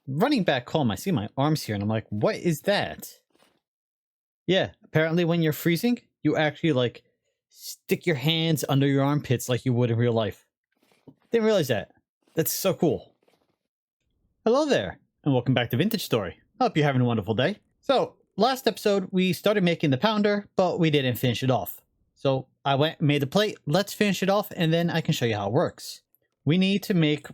running back home. I see my arms here and I'm like, what is that? Yeah, apparently when you're freezing, you actually like stick your hands under your armpits like you would in real life. Didn't realize that. That's so cool. Hello there, and welcome back to Vintage Story. Hope you're having a wonderful day. So, last episode, we started making the pounder, but we didn't finish it off. So, I went and made the plate. Let's finish it off, and then I can show you how it works. We need to make,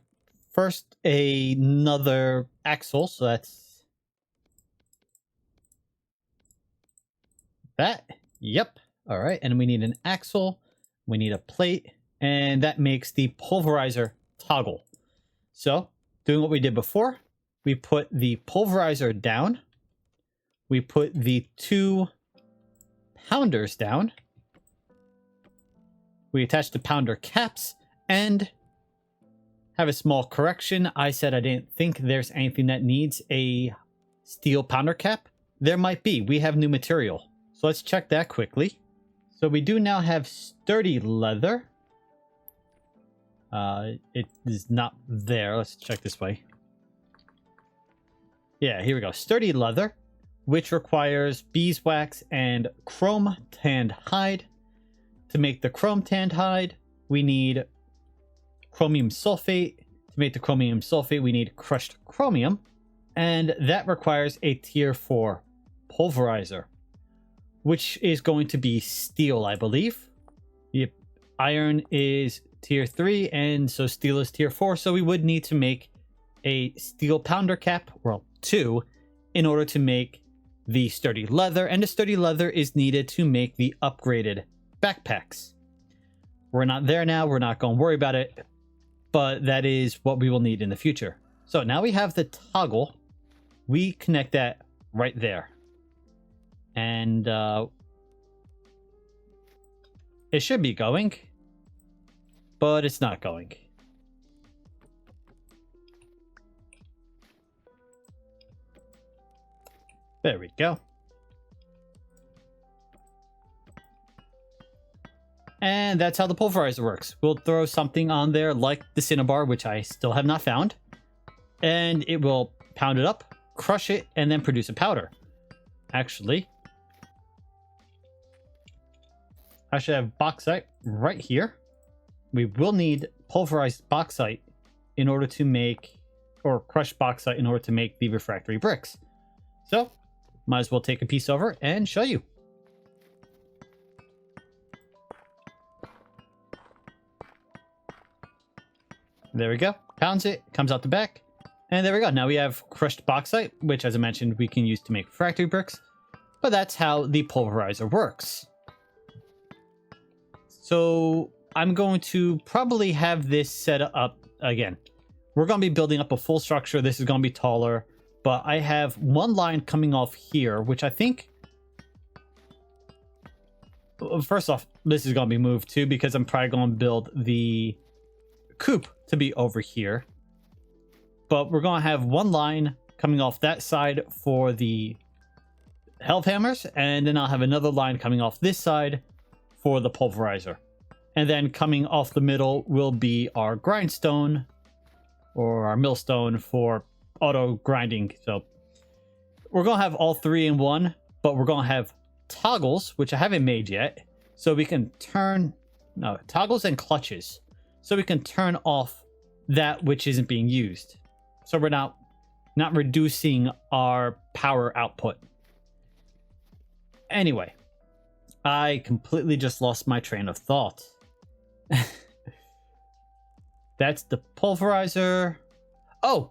first, another axle. So, that's that. Yep. All right, and we need an axle. We need a plate, and that makes the pulverizer toggle. So, doing what we did before, we put the pulverizer down. We put the two pounders down. We attach the pounder caps and have a small correction. I said I didn't think there's anything that needs a steel pounder cap. There might be. We have new material. So let's check that quickly. So we do now have sturdy leather. It is not there. Let's check this way. Yeah, here we go. Sturdy leather, which requires beeswax and chrome tanned hide. To make the chrome tanned hide, we need chromium sulfate. To make the chromium sulfate, we need crushed chromium. And that requires a tier 4 pulverizer, which is going to be steel, I believe. Yep. Iron is tier 3, and so steel is tier 4. So we would need to make a steel pounder cap, well, 2, in order to make the sturdy leather. And the sturdy leather is needed to make the upgraded backpacks. We're not there now. We're not going to worry about it, but that is what we will need in the future. So now we have the toggle. We connect that right there. And it should be going, but it's not going. There we go. And that's how the pulverizer works. We'll throw something on there like the cinnabar, which I still have not found. And it will pound it up, crush it, and then produce a powder. Actually, I should have bauxite right here. We will need pulverized bauxite in order to make, or crushed bauxite in order to make the refractory bricks. So, might as well take a piece over and show you. There we go. Pounds it, comes out the back. And there we go. Now we have crushed bauxite, which, as I mentioned, we can use to make refractory bricks. But that's how the pulverizer works. So I'm going to probably have this set up again. We're going to be building up a full structure. This is going to be taller. But I have one line coming off here, which I think... First off, this is going to be moved too, because I'm probably going to build the coop to be over here. But we're going to have one line coming off that side for the helve hammers, and then I'll have another line coming off this side for the pulverizer. And then coming off the middle will be our grindstone, or our millstone for auto grinding. So we're going to have all three in one, but we're going to have toggles, which I haven't made yet. So we can turn, no, toggles and clutches. So we can turn off that which isn't being used. So we're not reducing our power output. Anyway, I completely just lost my train of thought. That's the pulverizer. Oh,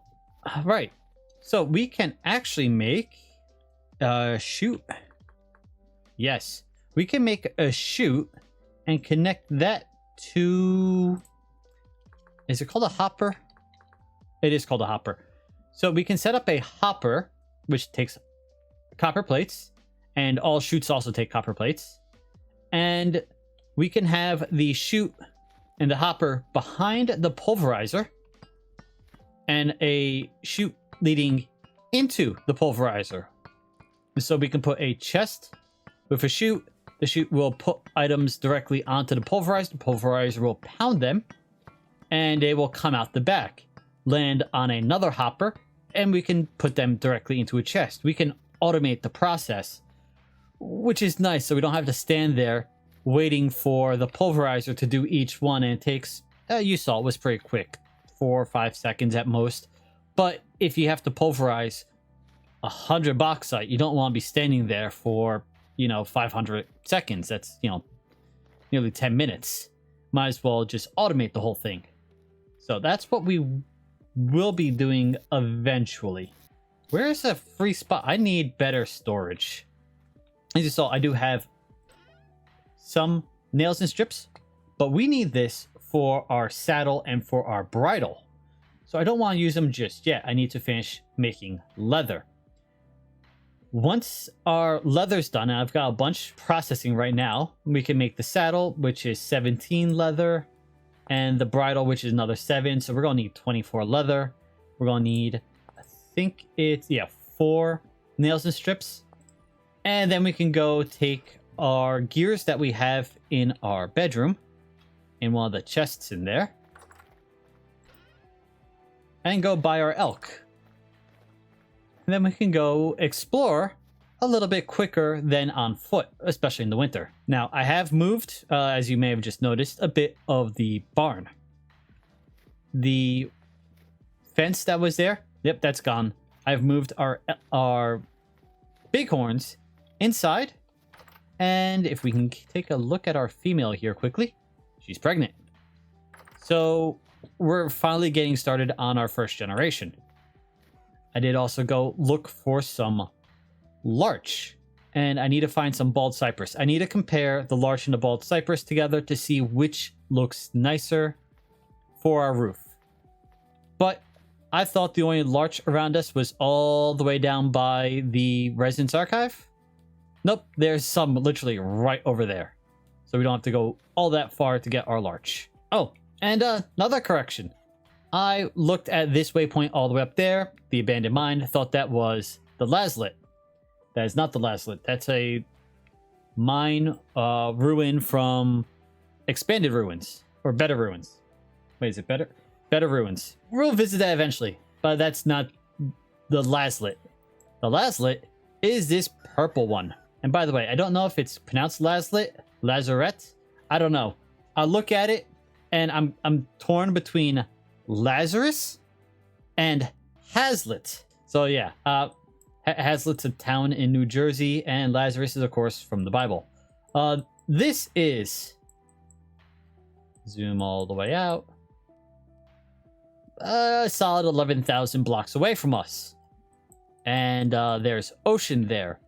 right. So we can actually make a chute. Yes, we can make a chute and connect that to... Is it called a hopper? It is called a hopper. So we can set up a hopper, which takes copper plates, and all chutes also take copper plates. And we can have the chute and the hopper behind the pulverizer, and a chute leading into the pulverizer. So we can put a chest with a chute. The chute will put items directly onto the pulverizer. The pulverizer will pound them, and they will come out the back, land on another hopper, and we can put them directly into a chest. We can automate the process, which is nice, so we don't have to stand there waiting for the pulverizer to do each one, and it takes, you saw it was pretty quick, 4 or 5 seconds at most. But if you have to pulverize 100 bauxite, you don't want to be standing there for, 500 seconds. That's, nearly 10 minutes. Might as well just automate the whole thing. So that's what we will be doing eventually. Where's a free spot? I need better storage. As you saw, I do have some nails and strips, but we need this for our saddle and for our bridle. So I don't want to use them just yet. I need to finish making leather. Once our leather's done, and I've got a bunch processing right now, we can make the saddle, which is 17 leather, and the bridle, which is another 7. So we're going to need 24 leather. We're going to need, I think it's, 4 nails and strips. And then we can go take our gears that we have in our bedroom, in one of the chests in there, and go buy our elk. And then we can go explore a little bit quicker than on foot, especially in the winter. Now, I have moved, as you may have just noticed, a bit of the barn. The fence that was there, yep, that's gone. I've moved our bighorns inside. And if we can take a look at our female here quickly, she's pregnant. So we're finally getting started on our first generation. I did also go look for some larch, and I need to find some bald cypress. I need to compare the larch and the bald cypress together to see which looks nicer for our roof. But I thought the only larch around us was all the way down by the Residence Archive. Nope, there's some literally right over there. So we don't have to go all that far to get our larch. Oh, and another correction. I looked at this waypoint all the way up there, the abandoned mine, thought that was the Laslet. That is not the Laslet. That's a mine ruin from Expanded Ruins, or Better Ruins. Wait, is it Better? Better Ruins. We'll visit that eventually, but that's not the Laslet. The Laslet is this purple one. And by the way, I don't know if it's pronounced Laslet, Lazarette. I don't know. I look at it, and I'm torn between Lazarus and Hazlitt. So yeah, Hazlitt's a town in New Jersey, and Lazarus is, of course, from the Bible. This is, zoom all the way out, a solid 11,000 blocks away from us. And there's ocean there.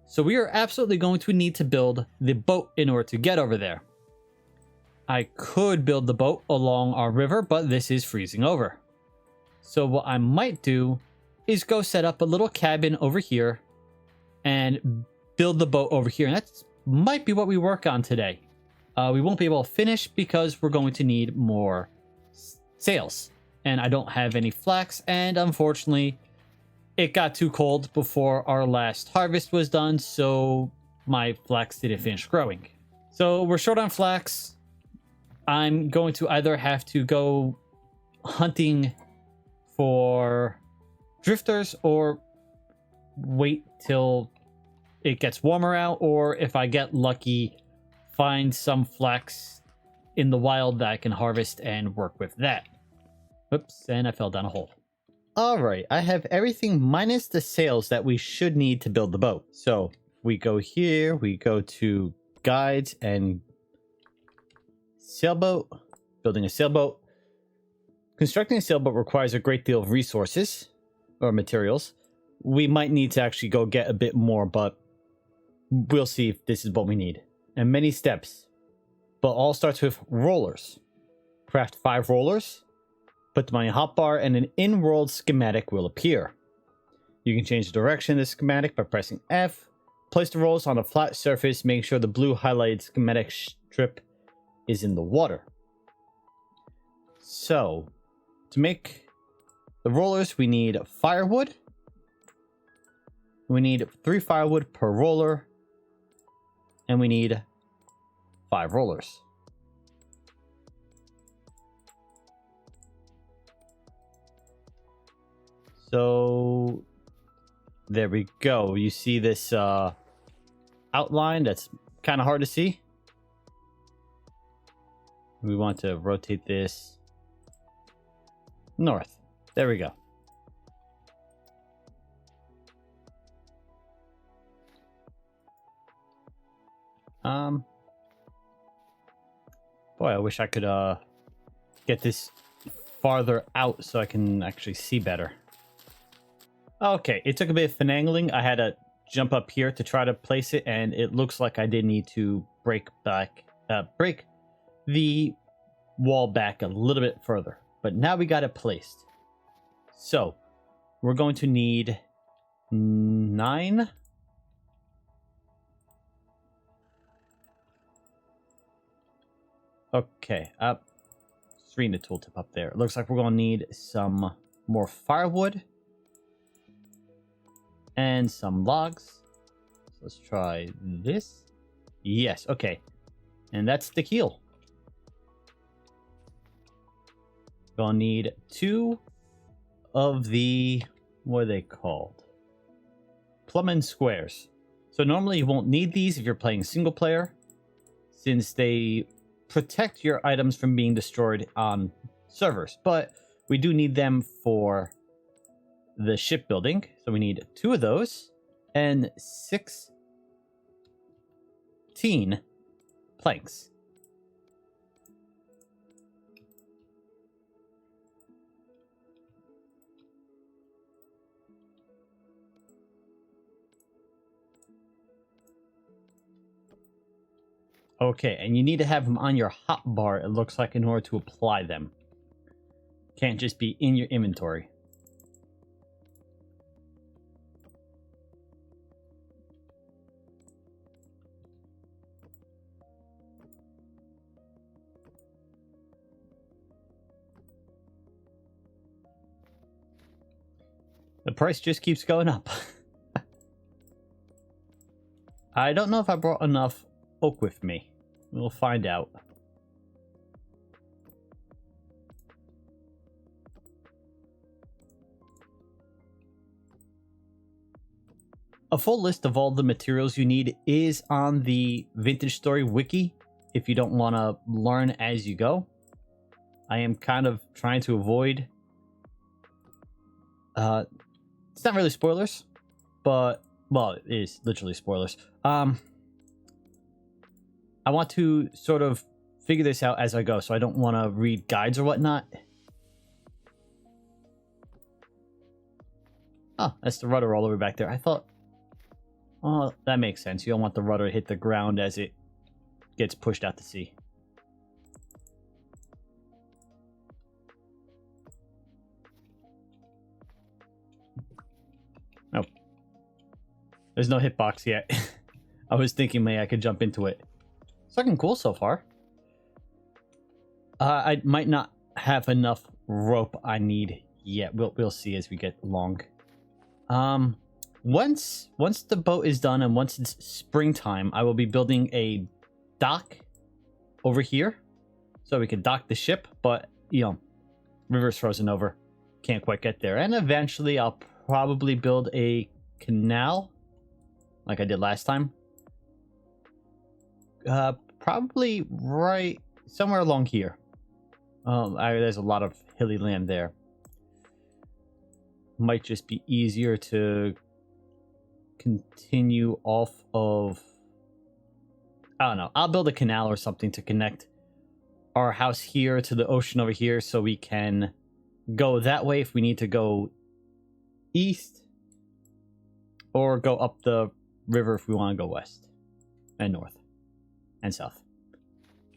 So we are absolutely going to need to build the boat in order to get over there. I could build the boat along our river, but this is freezing over. So what I might do is go set up a little cabin over here and build the boat over here. And that might be what we work on today. We won't be able to finish because we're going to need more sails. And I don't have any flax. And unfortunately, it got too cold before our last harvest was done. So my flax didn't finish growing. So we're short on flax. I'm going to either have to go hunting for drifters or wait till it gets warmer out, or if I get lucky, find some flax in the wild that I can harvest and work with that. Oops, and I fell down a hole. Alright, I have everything minus the sails that we should need to build the boat. So we go here, we go to guides and sailboat, building a sailboat. Constructing a sailboat requires a great deal of resources or materials. We might need to actually go get a bit more, but we'll see if this is what we need. And many steps, but all starts with rollers. Craft 5 rollers, put them on your hotbar, and an in-world schematic will appear. You can change the direction of the schematic by pressing F. Place the rollers on a flat surface, make sure the blue highlighted schematic strip is in the water. So, to make the rollers, we need firewood. We need 3 firewood per roller. And we need 5 rollers. So there we go. You see this outline that's kind of hard to see. We want to rotate this north. There we go. Boy, I wish I could get this farther out so I can actually see better. Okay, it took a bit of finagling. I had to jump up here to try to place it, and it looks like I did need to break the wall back a little bit further. But now we got it placed. So we're going to need 9. Okay, just reading the tooltip up there. It looks like we're going to need some more firewood and some logs. So let's try this. Yes, okay. And that's the keel. Gonna need 2 of the, what are they called? Plumbing squares. So normally you won't need these if you're playing single player, since they protect your items from being destroyed on servers. But we do need them for the shipbuilding. So we need 2 of those and 16 planks. Okay, and you need to have them on your hotbar, it looks like, in order to apply them. Can't just be in your inventory. The price just keeps going up. I don't know if I brought enough oak with me. We'll find out. A full list of all the materials you need is on the Vintage Story wiki if you don't want to learn as you go. I am kind of trying to avoid... it's not really spoilers, but... well, it is literally spoilers. I want to sort of figure this out as I go, so I don't want to read guides or whatnot. Oh, that's the rudder all the way back there. I thought... oh, that makes sense. You don't want the rudder to hit the ground as it gets pushed out to sea. Nope. There's no hitbox yet. I was thinking maybe I could jump into it. It's looking cool so far. I might not have enough rope I need yet. We'll see as we get along. Once the boat is done and once it's springtime, I will be building a dock over here so we can dock the ship. But you know, river's frozen over, can't quite get there. And eventually, I'll probably build a canal like I did last time. Probably right somewhere along here. There's a lot of hilly land there. Might just be easier to continue off of... I don't know. I'll build a canal or something to connect our house here to the ocean over here so we can go that way if we need to go east, or go up the river if we want to go west and north and south.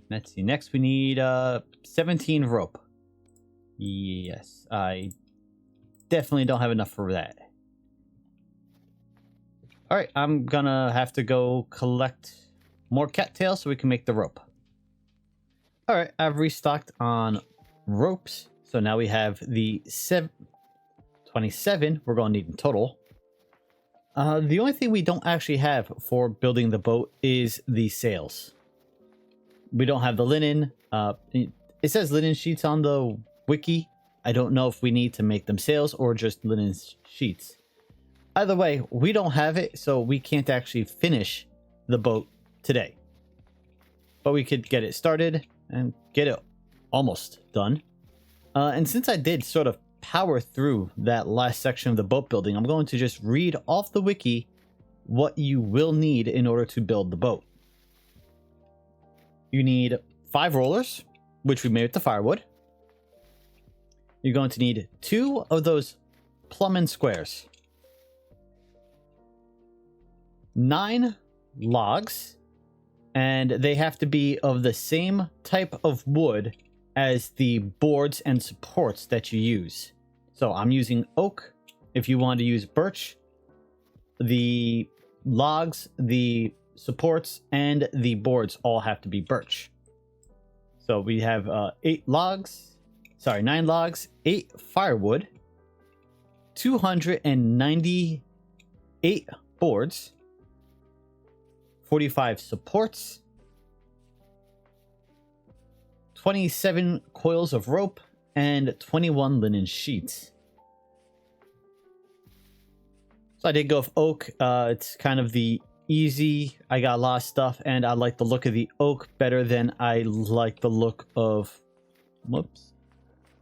Let's see. Next, we need 17 rope. Yes, I definitely don't have enough for that. All right, I'm gonna have to go collect more cattails so we can make the rope. All right, I've restocked on ropes, so now we have the 27 we're gonna need in total. The only thing we don't actually have for building the boat is the sails. We don't have the linen. It says linen sheets on the wiki, I don't know if we need to make them sails or just linen sheets. Either way, we don't have it, so we can't actually finish the boat today. But we could get it started and get it almost done. And since I did sort of power through that last section of the boat building, I'm going to just read off the wiki what you will need in order to build the boat. You need 5 rollers, which we made with the firewood. You're going to need 2 of those plumb squares, 9 logs, and they have to be of the same type of wood as the boards and supports that you use. So I'm using oak. If you want to use birch, the logs, the supports, and the boards all have to be birch. So we have 9 logs, 8 firewood, 298 boards, 45 supports, 27 coils of rope, and 21 linen sheets. So I did go with oak. It's kind of the easy. I got a lot of stuff, and I like the look of the oak better than I like the look of... Whoops.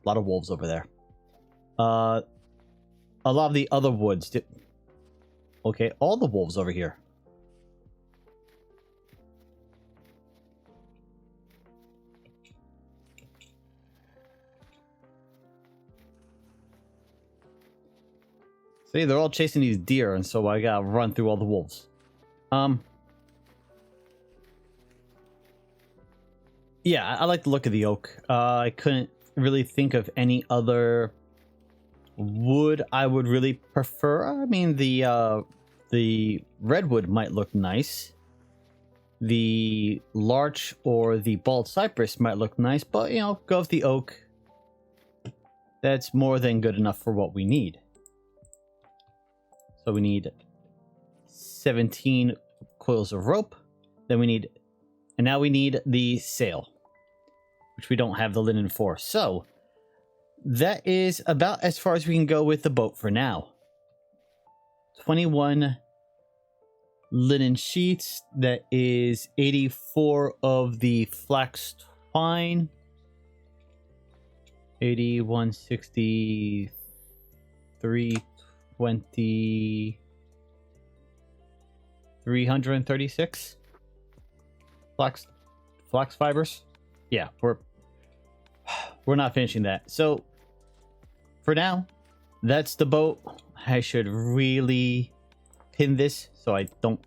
A lot of wolves over there. A lot of the other woods. Okay, all the wolves over here. See, they're all chasing these deer, and so I gotta run through all the wolves. Yeah, I like the look of the oak. I couldn't really think of any other wood I would really prefer. I mean, the redwood might look nice. The larch or the bald cypress might look nice, but, you know, go with the oak. That's more than good enough for what we need. So we need 17 coils of rope. Then we need... And now we need the sail, which we don't have the linen for. So that is about as far as we can go with the boat for now. 21 linen sheets. That is 84 of the flax twine. 81, 60, 320, 336 flax fibers. Yeah, we're not finishing that. So for now, that's the boat. I should really pin this so I don't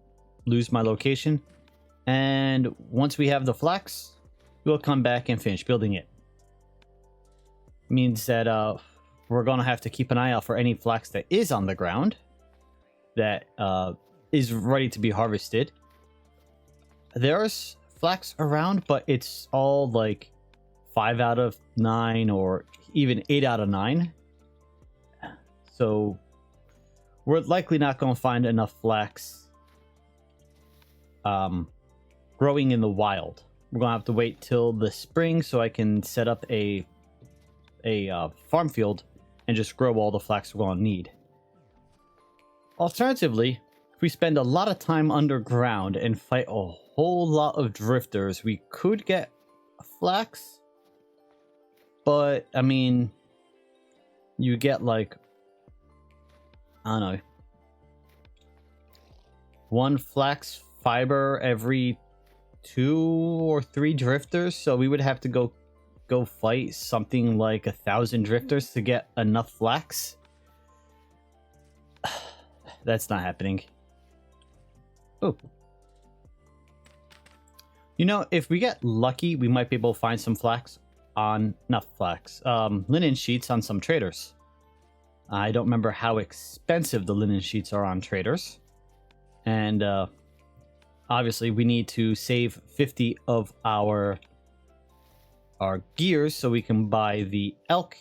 lose my location. And once we have the flax, we'll come back and finish building it. Means that we're gonna have to keep an eye out for any flax that is on the ground that is ready to be harvested. There's flax around, but it's all like 5 out of 9 or even 8 out of 9. So we're likely not going to find enough flax growing in the wild. We're going to have to wait till the spring so I can set up a farm field and just grow all the flax we're going to need. Alternatively, if we spend a lot of time underground and fight a whole lot of drifters, we could get flax. But, I mean, you get like, I don't know, 1 flax fiber every 2 or 3 drifters. So we would have to go fight something like 1,000 drifters to get enough flax. That's not happening. Oh. You know, if we get lucky, we might be able to find some flax on... Not flax. Linen sheets on some traders. I don't remember how expensive the linen sheets are on traders. And, obviously, we need to save 50 of our gears so we can buy the elk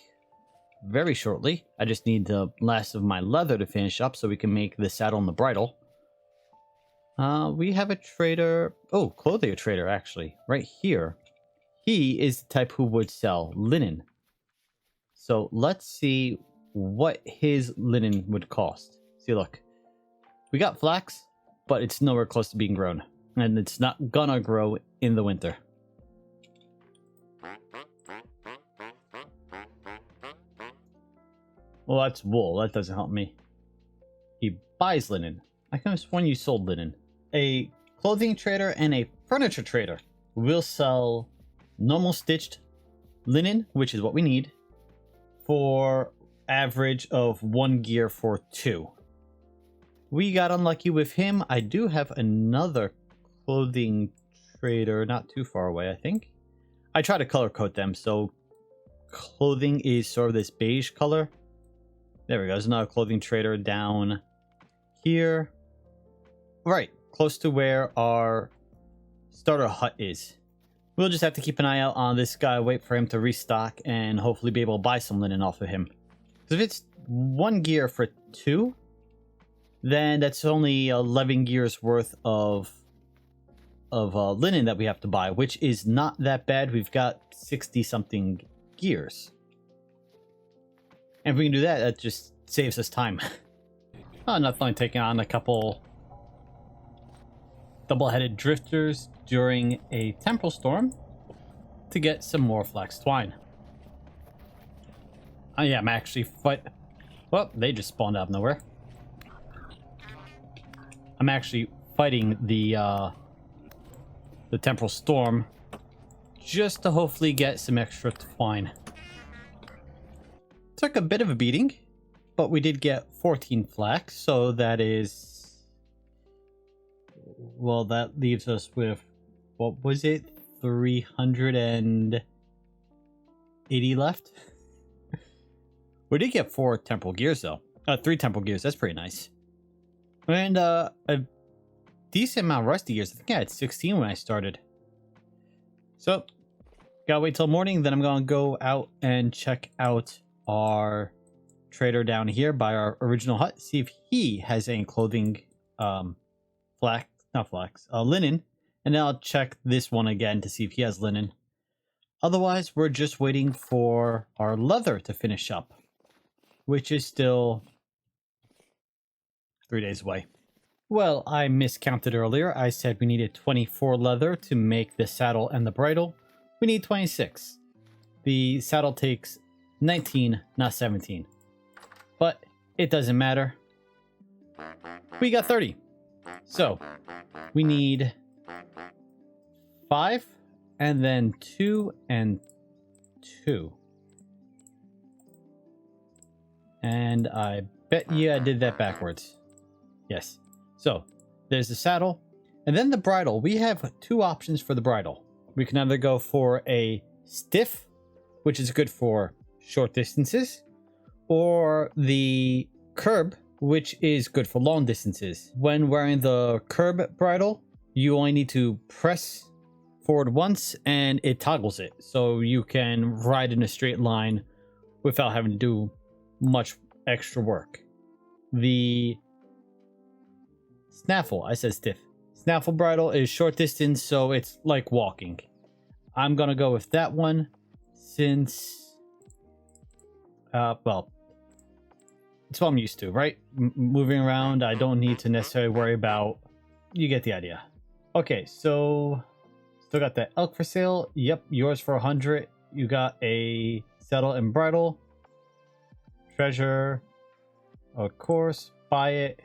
very shortly. I just need the last of my leather to finish up so we can make the saddle and the bridle. We have a trader. Oh, clothier trader, actually, right here. He is the type who would sell linen. So let's see what his linen would cost. See, look. We got flax, but it's nowhere close to being grown. And it's not gonna grow in the winter. Well, that's wool. That doesn't help me. He buys linen. I could have sworn you sold linen. A clothing trader and a furniture trader will sell normal stitched linen, which is what we need, for average of 1 gear for 2. We got unlucky with him. I do have another clothing trader not too far away, I think. I try to color code them, so clothing is sort of this beige color. There we go. There's another clothing trader down here. Right, close to where our starter hut is. We'll just have to keep an eye out on this guy, wait for him to restock, and hopefully be able to buy some linen off of him. Because if it's 1 gear for 2, then that's only 11 gears worth of linen that we have to buy, which is not that bad. We've got 60-something gears. And if we can do that, that just saves us time. Nothing taking on a couple double-headed drifters during a temporal storm to get some more flax twine. Oh yeah, I'm actually well, they just spawned out of nowhere. I'm actually fighting the temporal storm just to hopefully get some extra twine. Took a bit of a beating, but we did get 14 flax, so that is... Well, that leaves us with, what was it? 380 left? We did get 4 temporal gears, though. 3 temporal gears, that's pretty nice. And a decent amount of rusty gears. I think I had 16 when I started. So, gotta wait till morning, then I'm gonna go out and check out our trader down here by our original hut, see if he has any clothing, linen, and then I'll check this one again to see if he has linen. Otherwise, we're just waiting for our leather to finish up, which is still 3 days away. Well, I miscounted earlier. I said we needed 24 leather to make the saddle and the bridle. We need 26. The saddle takes 19, not 17. But it doesn't matter. We got 30. So, we need 5, and then 2 and 2. And I bet you I did that backwards. Yes. So, there's the saddle. And then the bridle. We have 2 options for the bridle. We can either go for a stiff, which is good for short distances, or the curb, which is good for long distances. When wearing the curb bridle, you only need to press forward once and it toggles it, so you can ride in a straight line without having to do much extra work. The snaffle, I said stiff. Snaffle bridle is short distance, so it's like walking. I'm gonna go with that one since well, it's what I'm used to, right? Moving around, I don't need to necessarily worry about... You get the idea. Okay, so... Still got that elk for sale. Yep, yours for 100. You got a saddle and bridle. Treasure. Of course. Buy it.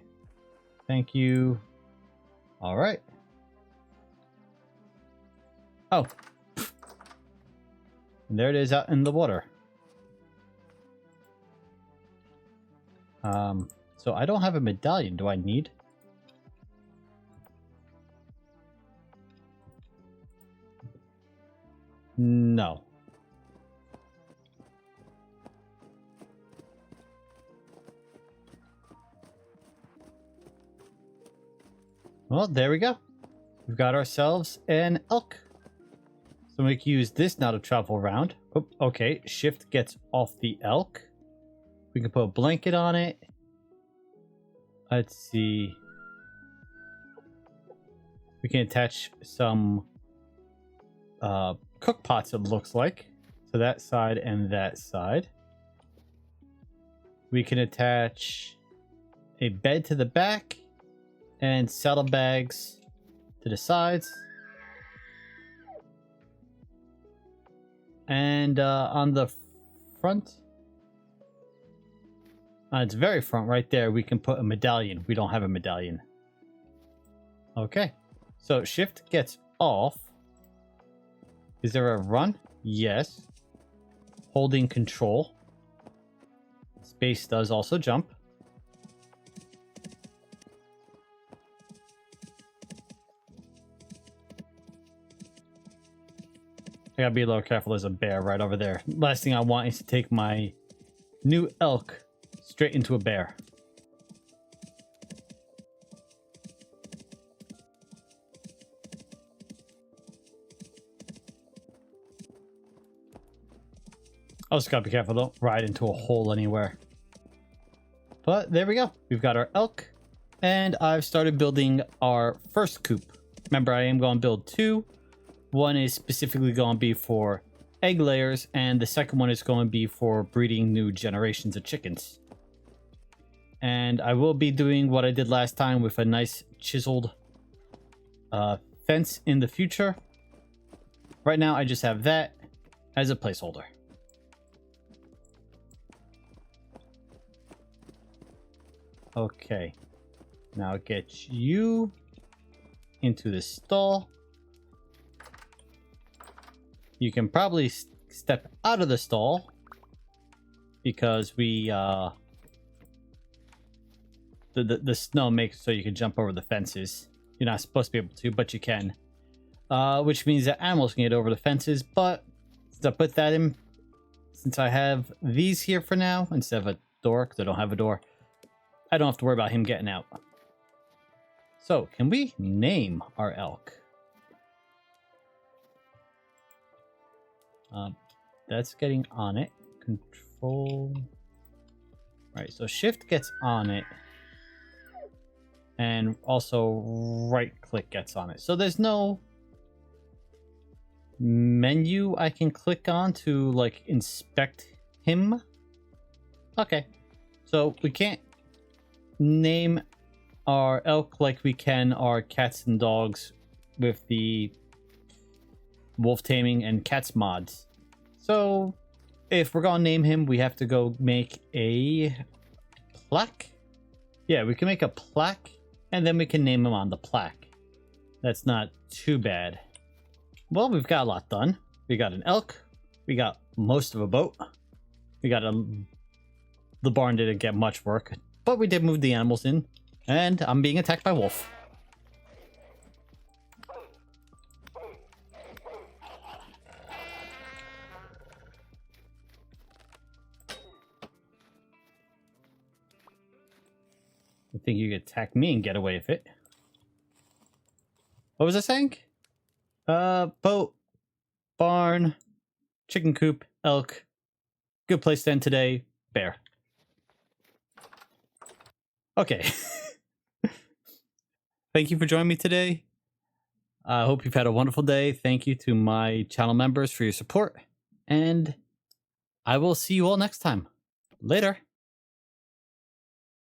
Thank you. Alright. Oh. And there it is out in the water. So I don't have a medallion. Do I need? No. Well, there we go. We've got ourselves an elk. So we can use this now to travel around. Oh, okay, shift gets off the elk. We can put a blanket on it. Let's see. We can attach some cook pots, it looks like, to that side and that side. We can attach a bed to the back and saddlebags to the sides. And on the front, it's very front right there, we can put a medallion. We don't have a medallion. Okay, so shift gets off. Is there a run? Yes. Holding control. Space does also jump. I gotta be a little careful, there's a bear right over there. Last thing I want is to take my new elk straight into a bear. I just gotta be careful, don't ride into a hole anywhere. But there we go. We've got our elk, and I've started building our first coop. Remember, I am going to build two. One is specifically going to be for egg layers, and the second one is going to be for breeding new generations of chickens. And I will be doing what I did last time with a nice chiseled fence in the future. Right now, I just have that as a placeholder. Okay, now get you into the stall. You can probably step out of the stall because we the snow makes so you can jump over the fences. You're not supposed to be able to, but you can. Which means that animals can get over the fences, but since I put that in, since I have these here for now instead of a door, because I don't have a door, I don't have to worry about him getting out. So, can we name our elk? That's getting on it. Control. Right, so shift gets on it. And also right click gets on it. So there's no menu I can click on to like inspect him. Okay. So we can't name our elk like we can our cats and dogs with the wolf taming and cats mods. So if we're gonna name him, we have to go make a plaque. Yeah, we can make a plaque and then we can name him on the plaque. That's not too bad. Well, we've got a lot done. We got an elk, we got most of a boat, we got the barn didn't get much work, but we did move the animals in, and I'm being attacked by wolf. I think you could attack me and get away with it. What was I saying? Boat, barn, chicken coop, elk. Good place to end today. Bear. Okay. Thank you for joining me today. I hope you've had a wonderful day. Thank you to my channel members for your support. And I will see you all next time. Later.